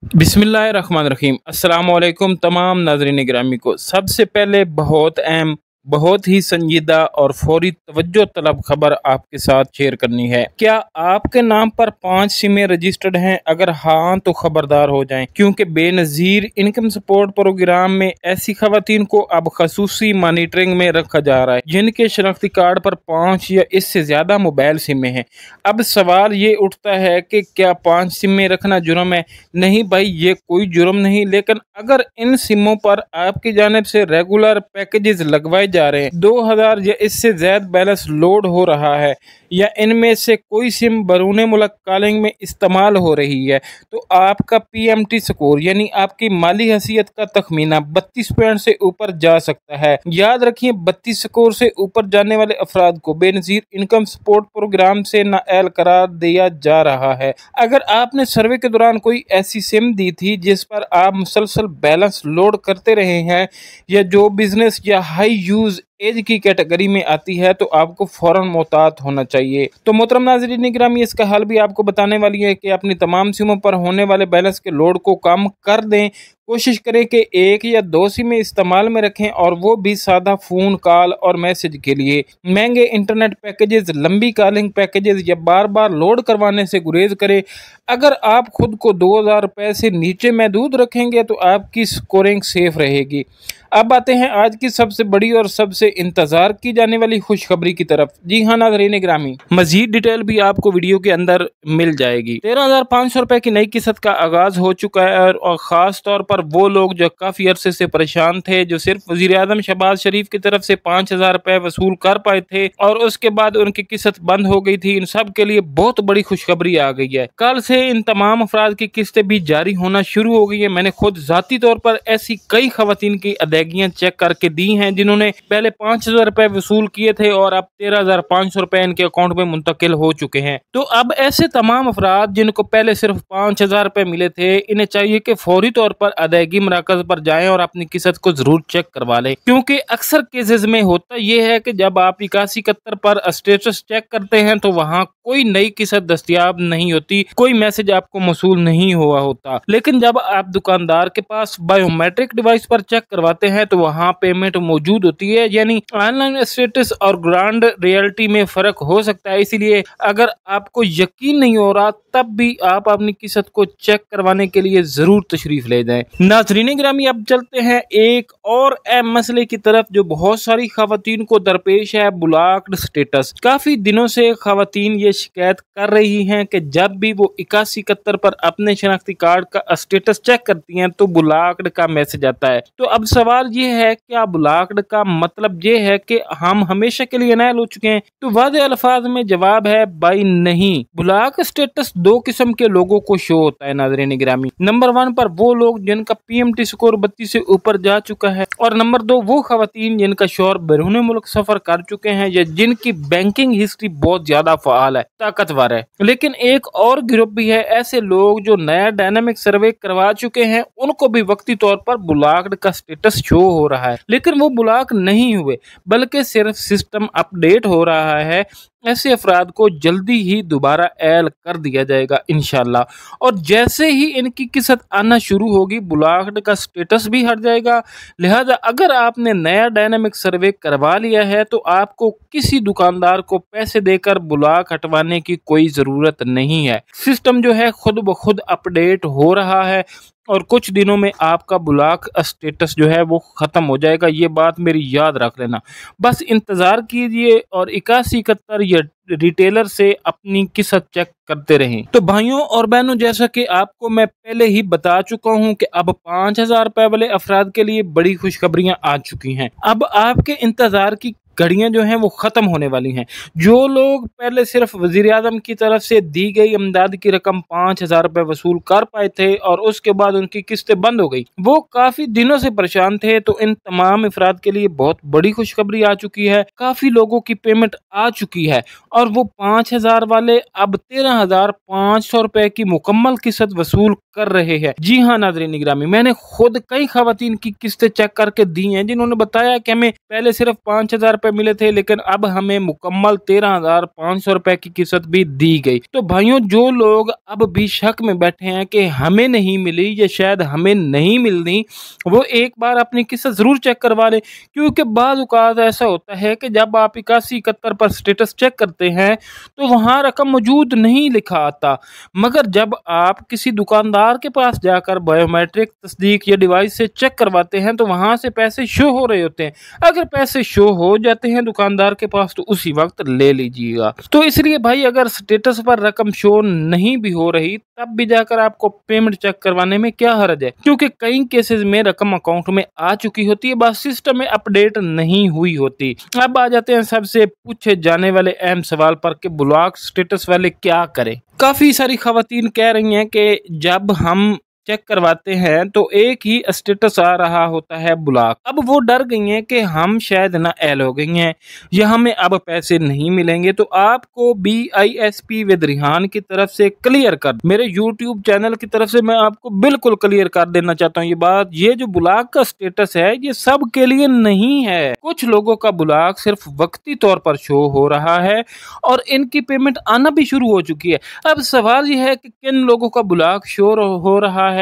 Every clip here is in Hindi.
बिस्मिल्लाहिर्रहमानिर्रहीम। अस्सलाम वालेकुम तमाम नाज़रीन गिरामी को। सबसे पहले बहुत अहम, बहुत ही संजीदा और फौरी तवज्जो तलब खबर आपके साथ शेयर करनी है। क्या आपके नाम पर 5 सिमें रजिस्टर्ड हैं? अगर हाँ तो खबरदार हो जाएं, क्योंकि बेनज़ीर इनकम सपोर्ट प्रोग्राम में ऐसी खवातीन को अब खसूसी मॉनिटरिंग में रखा जा रहा है जिनके शनाख्ती कार्ड पर 5 या इससे ज्यादा मोबाइल सिमें हैं। अब सवाल ये उठता है कि क्या 5 सिमें रखना जुर्म है? नहीं भाई, ये कोई जुर्म नहीं, लेकिन अगर इन सिमों पर आपकी जानिब से रेगुलर पैकेजेस लगवाए जा रहे हैं, 2000 या इससे ज्यादा बैलेंस लोड हो रहा है, या इनमें से कोई सिम बरूने मुल्क कॉलिंग में इस्तेमाल हो रही है, तो आपका पीएमटी स्कोर यानी आपकी माली हैसियत का तखमीना 32 पॉइंट से ऊपर जा सकता है। याद रखिए, 32 स्कोर से ऊपर जाने वाले अफराद को बेनजीर इनकम सपोर्ट प्रोग्राम से नाअहल करार दिया जा रहा है। अगर आपने सर्वे के दौरान कोई ऐसी सिम दी थी जिस पर आप मुसलसल बैलेंस लोड करते रहे हैं, या जो बिजनेस या हाई यूज एज की कैटेगरी में आती है, तो आपको फौरन मोहतात होना चाहिए। तो मोहतरम नाज़रीन गिरामी, इसका हल भी आपको बताने वाली है कि अपनी तमाम सिमों पर होने वाले बैलेंस के लोड को कम कर दें। कोशिश करें कि 1 या 2 सिमें इस्तेमाल में रखें, और वो भी सादा फ़ोन कॉल और मैसेज के लिए। महंगे इंटरनेट पैकेजेस, लंबी कॉलिंग पैकेजेस या बार बार लोड करवाने से गुरेज करें। अगर आप खुद को 2000 रुपये से नीचे महदूद रखेंगे तो आपकी स्कोरिंग सेफ रहेगी। अब आते हैं आज की सबसे बड़ी और सबसे इंतजार की जाने वाली खुशखबरी की तरफ। जी हाँ नाज़रीन ग्रामी, मजीद डिटेल भी आपको वीडियो के अंदर मिल जाएगी। 13,500 रुपए की नई किस्त का आगाज हो चुका है, और खास तौर पर वो लोग जो काफी अरसे से परेशान थे, जो सिर्फ वजीर आजम शहबाज शरीफ की तरफ से 5,000 रुपए वसूल कर पाए थे और उसके बाद उनकी किस्त बंद हो गई थी, इन सब के लिए बहुत बड़ी खुशखबरी आ गई है। कल से इन तमाम अफराद की किस्तें भी जारी होना शुरू हो गई है। मैंने खुद जाती तौर पर ऐसी कई खवातीन की अदायगियां चेक करके दी हैं जिन्होंने पहले 5,000 रुपए वसूल किए थे और अब 13,500 रुपए इनके अकाउंट में मुंतकिल हो चुके हैं। तो अब ऐसे तमाम अफराद जिनको पहले सिर्फ 5,000 रुपए मिले थे, इन्हें चाहिए कि फौरी तौर पर अदायगी मराकज पर जाएं और अपनी किस्त को जरूर चेक करवा लें, क्योंकि अक्सर केसेस में होता यह है कि जब आप 8171 पर स्टेटस चेक करते हैं तो वहाँ कोई नई किस्त दस्तियाब नहीं होती, कोई मैसेज आपको मौसूल नहीं हुआ होता। लेकिन जब आप दुकानदार के पास बायोमेट्रिक डिवाइस पर चेक करवाते हैं तो वहाँ पेमेंट मौजूद होती है। यानी ऑनलाइन स्टेटस और ग्रांड रियलिटी में फर्क हो सकता है। इसीलिए अगर आपको यकीन नहीं हो रहा, तब भी आप अपनी किस्त को चेक करवाने के लिए जरूर तशरीफ ले जाएं। नाज़रीन गिरामी, अब चलते हैं एक और अहम मसले की तरफ जो बहुत सारी खवातीन को दरपेश है, ब्लॉक्ड स्टेटस। काफी दिनों से खवातीन ये शिकायत कर रही हैं कि जब भी वो 8171 पर अपने शनाख्ती कार्ड का स्टेटस चेक करती हैं तो ब्लॉक्ड का मैसेज आता है। तो अब सवाल ये है, क्या ब्लॉक्ड का मतलब ये है कि हम हमेशा के लिए नाअहल हो चुके हैं? तो वाज़ेह अल्फाज में जवाब है भाई नहीं। ब्लॉक स्टेटस दो किस्म के लोगों को शो होता है नाज़रीन गिरामी। नंबर 1 पर वो लोग जिनका पीएमटी स्कोर 32 से ऊपर जा चुका है, और नंबर 2 वो खवातीन जिनका शौहर बैरून मुल्क सफर कर चुके हैं या जिनकी बैंकिंग हिस्ट्री बहुत ज्यादा फाल है, ताकतवर है। लेकिन एक और गिरोह भी है, ऐसे लोग जो नया डायनामिक सर्वे करवा चुके हैं, उनको भी वक्ती तौर पर ब्लॉक्ड का स्टेटस शो हो रहा है, लेकिन वो ब्लॉक नहीं हुए बल्कि सिर्फ सिस्टम अपडेट हो रहा है। ऐसे अफराद को जल्दी ही दोबारा ऐल कर दिया जाएगा इंशाल्लाह, और जैसे ही इनकी किस्त आना शुरू होगी ब्लॉक्ड का स्टेटस भी हट जाएगा। लिहाजा अगर आपने नया डायनामिक सर्वे करवा लिया है तो आपको किसी दुकानदार को पैसे देकर ब्लॉक हटवाने की कोई ज़रूरत नहीं है। सिस्टम जो है खुद ब खुद अपडेट हो रहा है, और कुछ दिनों में आपका ब्लॉक स्टेटस जो है वो ख़त्म हो जाएगा। ये बात मेरी याद रख लेना। बस इंतज़ार कीजिए और 8171 या रिटेलर से अपनी किस्त चेक करते रहें। तो भाइयों और बहनों, जैसा कि आपको मैं पहले ही बता चुका हूं कि अब 5,000 रुपए वाले अफराद के लिए बड़ी खुशखबरियां आ चुकी हैं। अब आपके इंतज़ार की घड़ियां जो हैं वो ख़त्म होने वाली हैं। जो लोग पहले सिर्फ वज़ीर आज़म की तरफ से दी गई इमदाद की रकम 5,000 रुपये वसूल कर पाए थे और उसके बाद उनकी किस्तें बंद हो गई, वो काफ़ी दिनों से परेशान थे, तो इन तमाम अफराद के लिए बहुत बड़ी खुशखबरी आ चुकी है। काफ़ी लोगों की पेमेंट आ चुकी है और वो 5,000 वाले अब 13,500 रुपए की मुकम्मल किस्त वसूल कर रहे हैं। जी हाँ नाज़रीन गिरामी, मैंने खुद कई खवातीन की किस्तें चेक करके दी हैं जिन्होंने बताया कि हमें पहले सिर्फ 5,000 रुपए मिले थे, लेकिन अब हमें मुकम्मल 13,500 रुपए की किस्त भी दी गई। तो भाइयों, जो लोग अब भी शक में बैठे हैं कि हमें नहीं मिली या शायद हमें नहीं मिलनी, वो एक बार अपनी किस्त जरूर चेक करवा लें, क्योंकि बाज़ औक़ात ऐसा होता है कि जब आप 81-71 पर स्टेटस चेक करते हैं तो वहाँ रकम मौजूद नहीं लिखा आता, मगर जब आप किसी दुकानदार के पास जाकर बायोमेट्रिक तस्दीक या डिवाइस से चेक करवाते हैं तो वहाँ से पैसे शो हो रहे होते हैं। अगर पैसे शो हो जाते हैं दुकानदार के पास तो उसी वक्त ले लीजिएगा। तो इसलिए भाई, अगर स्टेटस पर रकम शो नहीं भी हो रही तब भी जाकर आपको पेमेंट चेक करवाने में क्या हर्ज है, क्योंकि कई केसेस में रकम अकाउंट में आ चुकी होती है, बस सिस्टम में अपडेट नहीं हुई होती। अब आ जाते हैं सबसे पूछे जाने वाले अहम सवाल पर कि ब्लॉक स्टेटस वाले क्या करें। काफी सारी खवातीन कह रही हैं कि जब हम चेक करवाते हैं तो एक ही स्टेटस आ रहा होता है ब्लॉक। अब वो डर गई हैं कि हम शायद ना एल हो गई हैं या हमें अब पैसे नहीं मिलेंगे। तो आपको BISP विद रिहान की तरफ से क्लियर कर, मेरे YouTube चैनल की तरफ से मैं आपको बिल्कुल क्लियर कर देना चाहता हूँ ये बात। ये जो ब्लॉक का स्टेटस है ये सब के लिए नहीं है। कुछ लोगों का ब्लॉक सिर्फ वक्ती तौर पर शो हो रहा है और इनकी पेमेंट आना भी शुरू हो चुकी है। अब सवाल यह है कि किन लोगों का ब्लॉक शो हो रहा है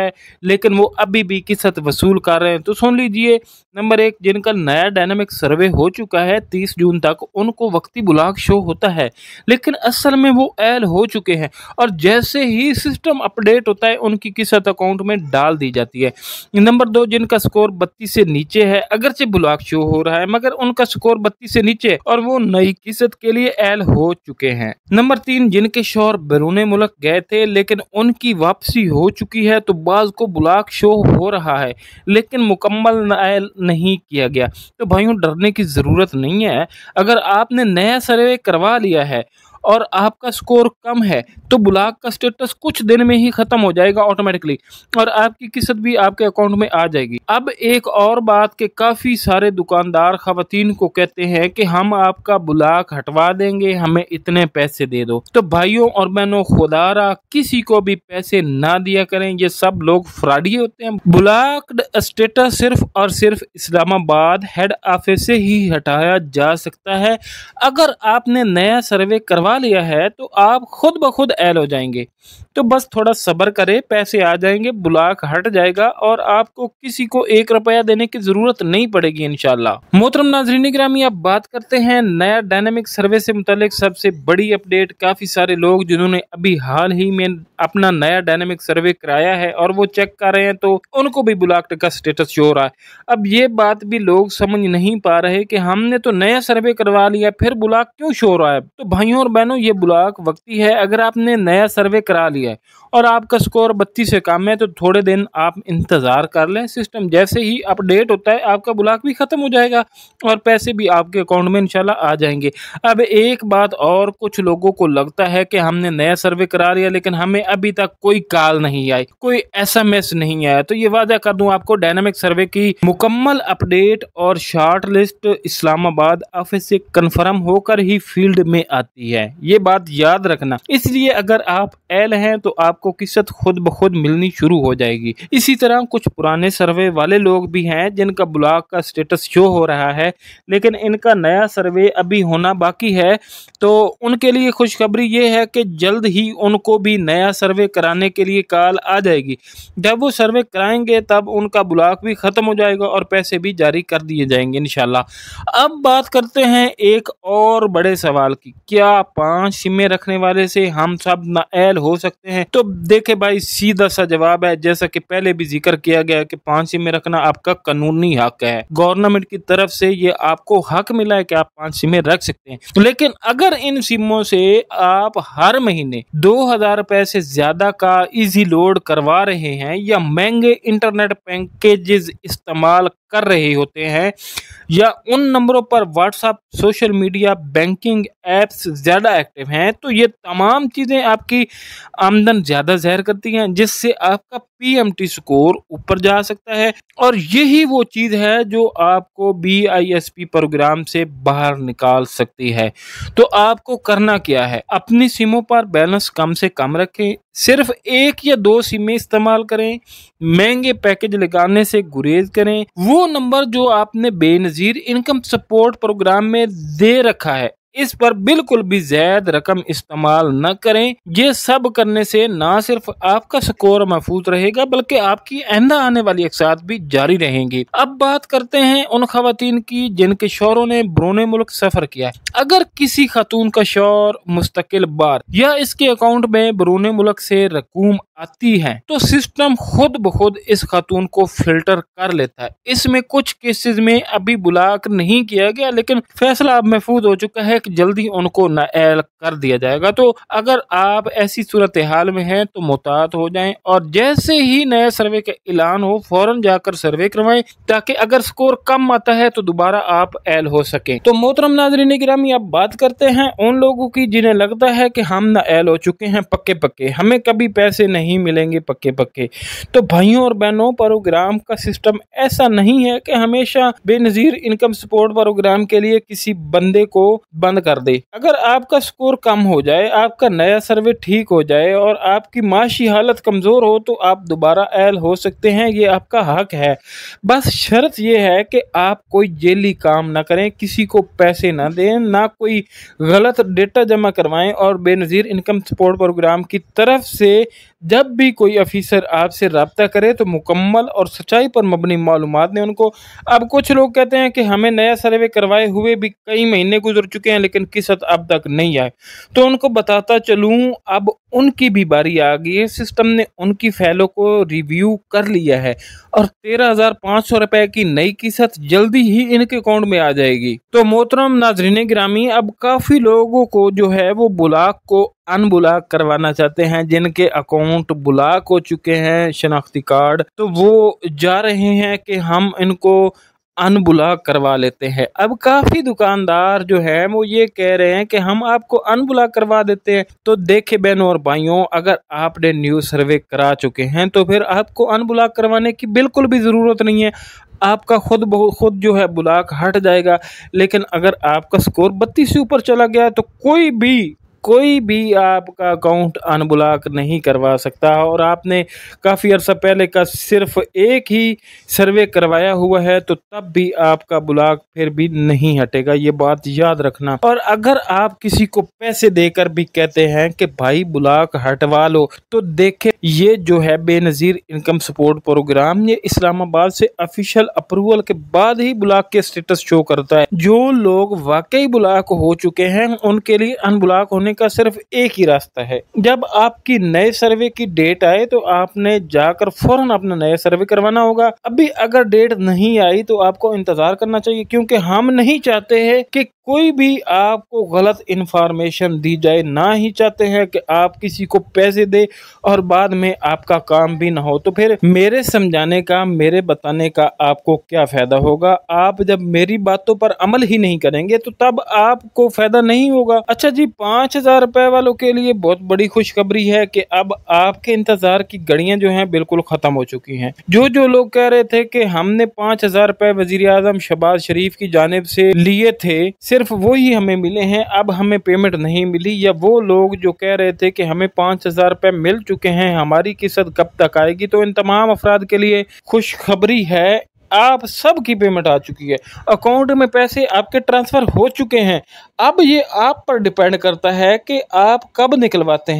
लेकिन वो अभी भी किस्त वसूल कर रहे हैं। तो सुन लीजिए, नंबर 1, जिनका नया डायनामिक सर्वे हो चुका है 30 जून तक, उनको वक्ती ब्लॉक शो होता है लेकिन असल में वो एल हो चुके हैं और जैसे ही सिस्टम अपडेट होता है उनकी किस्त अकाउंट में डाल दी जाती है। नंबर 2, जिनका स्कोर 32 से नीचे है, अगरचे ब्लॉक शो हो रहा है मगर उनका स्कोर 32 से नीचे है और वो नई किस्त के लिए एल हो चुके हैं। नंबर 3, जिनके शौहर बैरूने मुल्क गए थे लेकिन उनकी वापसी हो चुकी है, तो बाज़ को ब्लॉक शो हो रहा है लेकिन मुकम्मल एल नहीं किया गया। तो भाइयों, डरने की ज़रूरत नहीं है। अगर आपने नया सर्वे करवा लिया है और आपका स्कोर कम है तो ब्लॉक का स्टेटस कुछ दिन में ही खत्म हो जाएगा ऑटोमेटिकली और आपकी किस्त भी आपके अकाउंट में आ जाएगी। अब एक और बात के काफी सारे दुकानदार खवातीन को कहते हैं कि हम आपका ब्लॉक हटवा देंगे, हमें इतने पैसे दे दो। तो भाइयों और बहनों, खुदारा किसी को भी पैसे ना दिया करें, ये सब लोग फ्रॉडी होते हैं। ब्लॉक्ड स्टेटस सिर्फ और सिर्फ इस्लामाबाद हेड ऑफिस से ही हटाया जा सकता है। अगर आपने नया सर्वे करवा लिया है तो आप खुद ब खुद एल हो जाएंगे। तो बस थोड़ा सब्र करें, पैसे आ जाएंगे, ब्लॉक हट जाएगा और आपको किसी को 1 रुपया देने की जरूरत नहीं पड़ेगी इंशाल्लाह। मोहतरम नाज़रीन ग्रामी, अब बात करते हैं नया डायनामिक सर्वे से मुतालिक सबसे बड़ी अपडेट। काफी सारे लोग जिन्होंने अभी हाल ही में अपना नया डायनामिक सर्वे कराया है और वो चेक कर रहे हैं तो उनको भी ब्लॉक्ड का स्टेटस शो हो रहा है। अब ये बात भी लोग समझ नहीं पा रहे कि हमने तो नया सर्वे करवा लिया फिर ब्लॉक क्यों शो हो रहा है। तो भाइयों और बहनों, ये ब्लॉक वक्ती है। अगर आपने नया सर्वे करा लिया है और आपका स्कोर 32 से कम है तो थोड़े दिन आप इंतजार कर लें। सिस्टम जैसे ही अपडेट होता है आपका ब्लॉक भी खत्म हो जाएगा और पैसे भी आपके अकाउंट में इंशाल्लाह आ जाएंगे। अब एक बात और, कुछ लोगों को लगता है कि हमने नया सर्वे करा लिया लेकिन हमें अभी तक कोई कॉल नहीं आई, कोई SMS नहीं आया। तो ये वादा कर दूं आपको, डायनामिक सर्वे की मुकम्मल अपडेट और शॉर्ट लिस्ट इस्लामाबाद ऑफिस से कंफर्म होकर ही फील्ड में आती है। ये बात याद रखना। इसलिए अगर आप एल हैं तो आपको किस्त खुद ब खुद मिलनी शुरू हो जाएगी। इसी तरह कुछ पुराने सर्वे वाले लोग भी हैं जिनका ब्लॉक का स्टेटस शो हो रहा है लेकिन इनका नया सर्वे अभी होना बाकी है। तो उनके लिए खुशखबरी ये है कि जल्द ही उनको भी नया सर्वे कराने के लिए कॉल आ जाएगी। जब वो सर्वे कराएंगे तब उनका ब्लॉक भी खत्म हो जाएगा और पैसे भी जारी कर दिए जाएंगे इंशाल्लाह। अब बात करते हैं एक और बड़े सवाल की, क्या 5 सिमें रखने वाले से हम सब नाअहल हो सकते हैं? तो देखे भाई, सीधा सा जवाब है, जैसा कि पहले भी जिक्र किया गया कि 5 सिमें रखना आपका कानूनी हक है। गवर्नमेंट की तरफ से ये आपको हक मिला है कि आप 5 सिमें रख सकते हैं। लेकिन अगर इन सिमों से आप हर महीने 2000 रुपए से ज्यादा का इजी लोड करवा रहे हैं या महंगे इंटरनेट पैकेजेस इस्तेमाल कर रहे होते हैं या उन नंबरों पर WhatsApp, social media, banking apps ज्यादा एक्टिव हैं, तो ये तमाम चीजें आपकी आमदन ज्यादा ज़ाहिर करती हैं जिससे आपका PMT स्कोर ऊपर जा सकता है। और यही वो चीज है जो आपको BISP प्रोग्राम से बाहर निकाल सकती है। तो आपको करना क्या है, अपनी सिमों पर बैलेंस कम से कम रखें, सिर्फ 1 या 2 सिमें इस्तेमाल करें, महंगे पैकेज लगाने से गुरेज करें। वो नंबर जो आपने बेनजीर इनकम सपोर्ट प्रोग्राम में दे रखा है, इस पर बिल्कुल भी ज्यादा रकम इस्तेमाल न करें। ये सब करने से ना सिर्फ आपका स्कोर महफूज रहेगा बल्कि आपकी आइंदा आने वाली अक्सात भी जारी रहेंगी। अब बात करते हैं उन खवातीन की जिनके शौहरों ने बैरून मुल्क सफर किया है। अगर किसी खातून का शौहर मुस्तकिल बार या इसके अकाउंट में बैरून मुल्क से रकूम आती है तो सिस्टम खुद ब खुद इस खातून को फिल्टर कर लेता है। इसमें कुछ केसेस में अभी ब्लॉक नहीं किया गया, लेकिन फैसला अब महफूज हो चुका है कि जल्दी उनको नाअहल कर दिया जाएगा। तो अगर आप ऐसी सूरत हाल में हैं तो मुहतात हो जाएं और जैसे ही नए सर्वे का ऐलान हो फौरन जाकर सर्वे करवाएं, ताकि अगर स्कोर कम आता है तो दोबारा आप अहल हो सकें। तो मोहतरम नाज़रीन गिरामी, अब बात करते हैं उन लोगों की जिन्हें लगता है कि हम नाअहल हो चुके हैं पक्के पक्के, हमें कभी पैसे नहीं मिलेंगे पक्के पक्के। तो भाइयों और बहनों, प्रोग्राम का सिस्टम ऐसा नहीं है कि हमेशा बेनजीर इनकम सपोर्ट प्रोग्राम के लिए किसी बंदे को बंद कर दे। अगर आपका स्कोर कम हो जाए, आपका नया सर्वे ठीक हो जाए और आपकी माशी हालत कमजोर हो तो आप दोबारा अहल हो सकते हैं, ये आपका हक है। बस शर्त यह है कि आप कोई जेली काम ना करें, किसी को पैसे ना दें, ना कोई गलत डेटा जमा करवाएं और बेनजीर इनकम सपोर्ट प्रोग्राम की तरफ से जब भी कोई अफीसर आपसे रब्ता करे तो मुकम्मल और सच्चाई पर मबनी मालूमात दें उनको। अब कुछ लोग कहते हैं कि हमें नया सर्वे करवाए हुए भी कई महीने गुजर चुके हैं लेकिन किस्त अब तक नहीं आए, तो उनको बताता चलूं अब उनकी भी बारी आ गई है। सिस्टम ने उनकी फाइलों को रिव्यू कर लिया है और 13,500 रुपए की नई किस्त जल्दी ही इनके अकाउंट में आ जाएगी। तो मोहतरम नाज़रीन गिरामी, अब काफी लोगों को जो है वो ब्लॉक को अनब्लॉक करवाना चाहते हैं, जिनके अकाउंट ब्लॉक हो चुके हैं शनाख्ती कार्ड, तो वो जा रहे हैं कि हम इनको अनब्लॉक करवा लेते हैं। अब काफी दुकानदार जो है वो ये कह रहे हैं कि हम आपको अनब्लॉक करवा देते हैं। तो देखे बहनों और भाइयों, अगर आपने न्यू सर्वे करा चुके हैं तो फिर आपको अनब्लॉक करवाने की बिल्कुल भी जरूरत नहीं है, आपका खुद जो है ब्लॉक हट जाएगा। लेकिन अगर आपका स्कोर 32 से ऊपर चला गया तो कोई भी आपका अकाउंट अनब्लॉक नहीं करवा सकता। और आपने काफ़ी अर्सा पहले का सिर्फ एक ही सर्वे करवाया हुआ है तो तब भी आपका ब्लॉक फिर भी नहीं हटेगा, ये बात याद रखना। और अगर आप किसी को पैसे देकर भी कहते हैं कि भाई ब्लॉक हटवा लो, तो देखे ये जो है बेनजीर इनकम सपोर्ट प्रोग्राम ये इस्लामाबाद से ऑफिशियल अप्रूवल के बाद ही ब्लॉक के स्टेटस शो करता है। जो लोग वाकई ब्लॉक हो चुके हैं उनके लिए अनब्लॉक होने का सिर्फ एक ही रास्ता है, जब आपकी नए सर्वे की डेट आए तो आपने जाकर फौरन अपना नया सर्वे करवाना होगा। अभी अगर डेट नहीं आई तो आपको इंतजार करना चाहिए, क्योंकि हम नहीं चाहते हैं कि कोई भी आपको गलत इंफॉर्मेशन दी जाए, ना ही चाहते हैं कि आप किसी को पैसे दे और बाद में आपका काम भी ना हो। तो फिर मेरे समझाने का, मेरे बताने का आपको क्या फायदा होगा? आप जब मेरी बातों पर अमल ही नहीं करेंगे तो तब आपको फायदा नहीं होगा। अच्छा जी, 5,000 रुपए वालों के लिए बहुत बड़ी खुशखबरी है कि अब आपके इंतजार की घड़ियां जो हैं बिल्कुल खत्म हो चुकी हैं। जो लोग कह रहे थे कि हमने 5,000 रुपए वजीर आजम शहबाज शरीफ की जानिब से लिए थे, सिर्फ वो ही हमें मिले हैं, अब हमें पेमेंट नहीं मिली, या वो लोग जो कह रहे थे कि हमें 5,000 रुपए मिल चुके हैं, हमारी किस्त कब तक आएगी, तो इन तमाम अफराद के लिए खुशखबरी है, आप सब की पेमेंट आ चुकी है, अकाउंट में पैसे आपके ट्रांसफर हो चुके हैं। अब ये आप पर डिपेंड करता है कि आप कब निकलवाते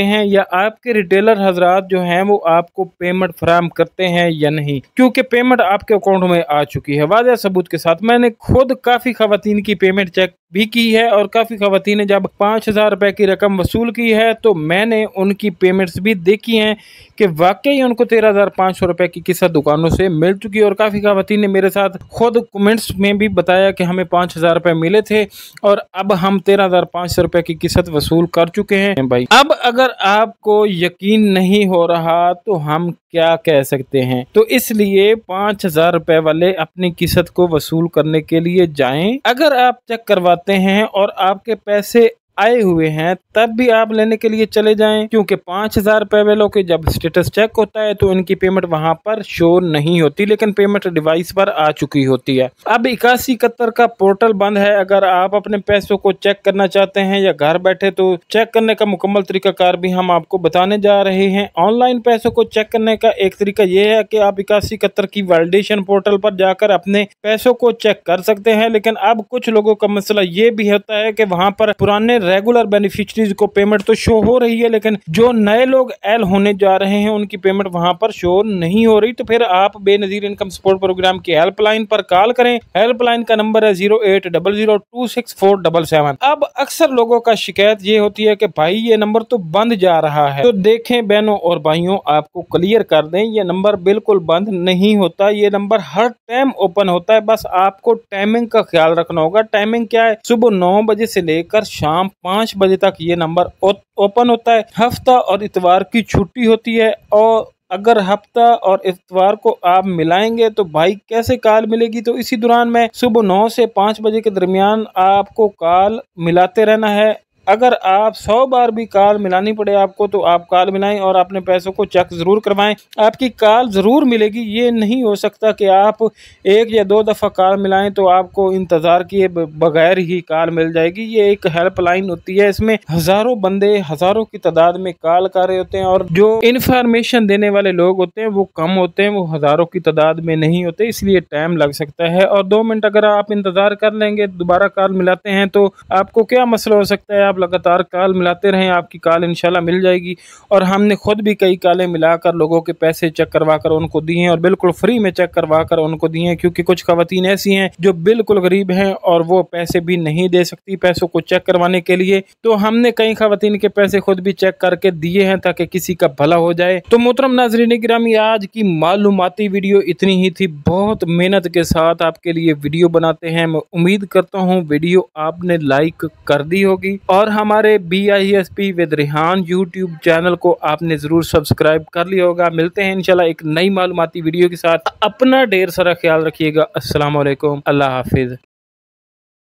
हैं। या आपके रिटेलर हजरात जो हैं वो आपको पेमेंट फराहम करते हैं या नहीं, क्योंकि पेमेंट आपके अकाउंट में आ चुकी है वाज़ेह सबूत के साथ। मैंने खुद काफी खवातीन की पेमेंट चेक भी की है और काफी खवातीन ने जब 5,000 रुपए की रकम वसूल की है तो मैंने उनकी पेमेंट्स भी देखी हैं कि वाकई उनको 13,500 रुपए की किस्त दुकानों से मिल चुकी है। और काफी खवातीन ने मेरे साथ खुद कमेंट्स में भी बताया कि हमें 5,000 रुपए मिले थे और अब हम 13,500 रुपए की किस्त वसूल कर चुके हैं। भाई, अब अगर आपको यकीन नहीं हो रहा तो हम क्या कह सकते हैं? तो इसलिए 5,000 रुपए वाले अपनी किस्त को वसूल करने के लिए जाएं। अगर आप चेक करवाते हैं और आपके पैसे आए हुए हैं तब भी आप लेने के लिए चले जाएं, क्योंकि 5000 रुपए वालों के जब स्टेटस चेक होता है तो इनकी पेमेंट वहां पर शो नहीं होती, लेकिन पेमेंट डिवाइस पर आ चुकी होती है। अब 8171 का पोर्टल बंद है। अगर आप अपने पैसों को चेक करना चाहते हैं या घर बैठे, तो चेक करने का मुकम्मल तरीकाकार भी हम आपको बताने जा रहे हैं। ऑनलाइन पैसों को चेक करने का एक तरीका यह है कि आप 8171 की वैलिडेशन पोर्टल पर जाकर अपने पैसों को चेक कर सकते हैं, लेकिन अब कुछ लोगों का मसला ये भी होता है कि वहां पर पुराने रेगुलर बेनिफिशरीज को पेमेंट तो शो हो रही है, लेकिन जो नए लोग एल होने जा रहे हैं उनकी पेमेंट वहां पर शो नहीं हो रही। तो फिर आप बेनजीर इनकम सपोर्ट प्रोग्राम की हेल्पलाइन पर कॉल करें। हेल्पलाइन का नंबर है 0800264777। अब अक्सर लोगों का शिकायत ये होती है कि भाई ये नंबर तो बंद जा रहा है। तो देखें बहनों और भाइयों, आपको क्लियर कर दें, ये नंबर बिल्कुल बंद नहीं होता। ये नंबर हर टाइम ओपन होता है। बस आपको टाइमिंग का ख्याल रखना होगा। टाइमिंग क्या है? सुबह 9 बजे से लेकर शाम 5 बजे तक ये नंबर ओपन होता है। हफ्ता और इतवार की छुट्टी होती है, और अगर हफ्ता और इतवार को आप मिलाएंगे तो भाई कैसे कॉल मिलेगी? तो इसी दौरान में सुबह 9 से 5 बजे के दरमियान आपको कॉल मिलाते रहना है। अगर आप 100 बार भी कॉल मिलानी पड़े आपको, तो आप कॉल मिलाएं और अपने पैसों को चेक जरूर करवाएं। आपकी कॉल जरूर मिलेगी। ये नहीं हो सकता कि आप 1 या 2 दफ़ा कॉल मिलाएं तो आपको इंतज़ार किए बगैर ही कॉल मिल जाएगी। ये एक हेल्पलाइन होती है, इसमें हज़ारों बंदे हज़ारों की तादाद में कॉल कर रहे होते हैं, और जो इन्फॉर्मेशन देने वाले लोग होते हैं वो कम होते हैं, वो हज़ारों की तादाद में नहीं होते, इसलिए टाइम लग सकता है। और 2 मिनट अगर आप इंतज़ार कर लेंगे, दोबारा कॉल मिलाते हैं, तो आपको क्या मसला हो सकता है? आप लगातार कॉल मिलाते रहें, आपकी कॉल इंशाल्लाह मिल जाएगी। और हमने खुद भी कई कॉलें मिलाकर लोगों के पैसे चेक करवा कर उनको दिए हैं, और बिल्कुल फ्री में चेक करवा कर उनको दिए हैं, क्योंकि कुछ खवातीन ऐसी हैं जो बिल्कुल गरीब हैं और वो पैसे भी नहीं दे सकती पैसों को चेक करवाने के लिए। तो हमने कई खवातीन के पैसे खुद भी चेक करके दिए हैं ताकि किसी का भला हो जाए। तो मोहतरम नाज़रीन गिरामी, आज की मालूमाती वीडियो इतनी ही थी। बहुत मेहनत के साथ आपके लिए वीडियो बनाते हैं। मैं उम्मीद करता हूँ वीडियो आपने लाइक कर दी होगी, और हमारे BISP with Rehan YouTube channel को आपने जरूर सब्सक्राइब कर लिया होगा। मिलते हैं इंशाल्लाह एक नई मालूमाती वीडियो के साथ। अपना ढेर सारा ख्याल रखिएगा। अस्सलाम वालेकुम, अल्लाह हाफिज।